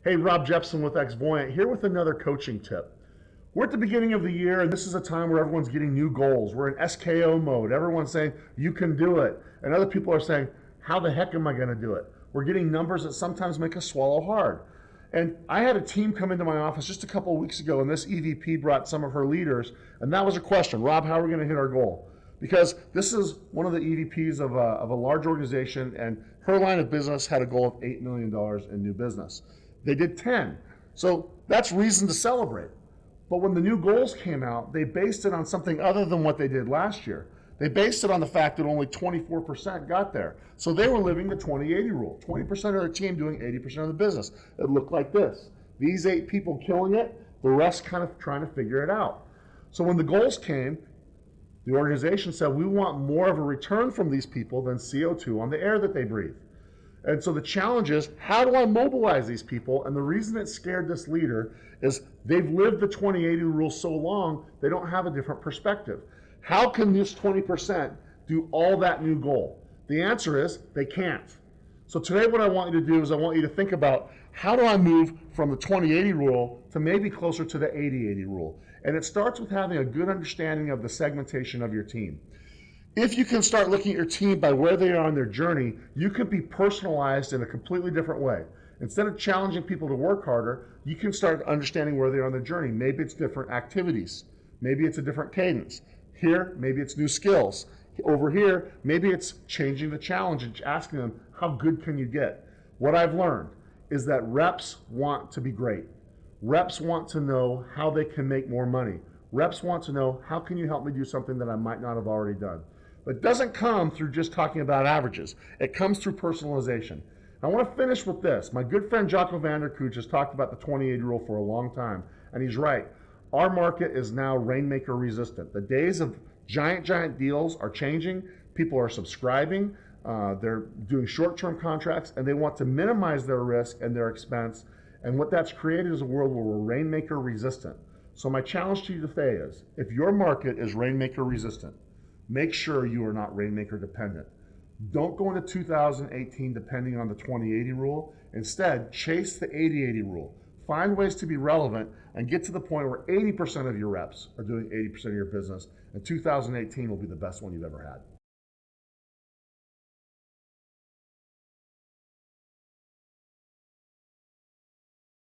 Hey, Rob Jepson with Xvoyant here with another coaching tip. We're at the beginning of the year, and this is a time where everyone's getting new goals. We're in SKO mode. Everyone's saying, you can do it. And other people are saying, how the heck am I going to do it? We're getting numbers that sometimes make us swallow hard. And I had a team come into my office just a couple of weeks ago, and this EVP brought some of her leaders, and that was a question: Rob, how are we going to hit our goal? Because this is one of the EVPs of a large organization, and her line of business had a goal of $8 million in new business. They did 10. So that's reason to celebrate. But when the new goals came out, they based it on something other than what they did last year. They based it on the fact that only 24% got there. So they were living the 20-80 rule. 20% of their team doing 80% of the business. It looked like this. These 8 people killing it, the rest kind of trying to figure it out. So when the goals came, the organization said, we want more of a return from these people than CO2 on the air that they breathe. And so the challenge is, how do I mobilize these people? And the reason it scared this leader is they've lived the 20-80 rule so long, they don't have a different perspective. How can this 20% do all that new goal? The answer is they can't. So today what I want you to do is I want you to think about, how do I move from the 20-80 rule to maybe closer to the 80-80 rule? And it starts with having a good understanding of the segmentation of your team. If you can start looking at your team by where they are on their journey, you can be personalized in a completely different way. Instead of challenging people to work harder, you can start understanding where they are on their journey. Maybe it's different activities. Maybe it's a different cadence. Here, maybe it's new skills. Over here, maybe it's changing the challenge and asking them, how good can you get? What I've learned is that reps want to be great. Reps want to know how they can make more money. Reps want to know, how can you help me do something that I might not have already done? But it doesn't come through just talking about averages. It comes through personalization. I want to finish with this. My good friend Jocko Vanderkooch has talked about the 20-80 rule for a long time, and he's right. Our market is now rainmaker resistant. The days of giant deals are changing. People are subscribing. They're doing short-term contracts, and they want to minimize their risk and their expense. And what that's created is a world where we're rainmaker resistant. So my challenge to you today is, if your market is rainmaker resistant, make sure you are not rainmaker dependent. Don't go into 2018 depending on the 20-80 rule. Instead, chase the 80-80 rule. Find ways to be relevant and get to the point where 80% of your reps are doing 80% of your business, and 2018 will be the best one you've ever had.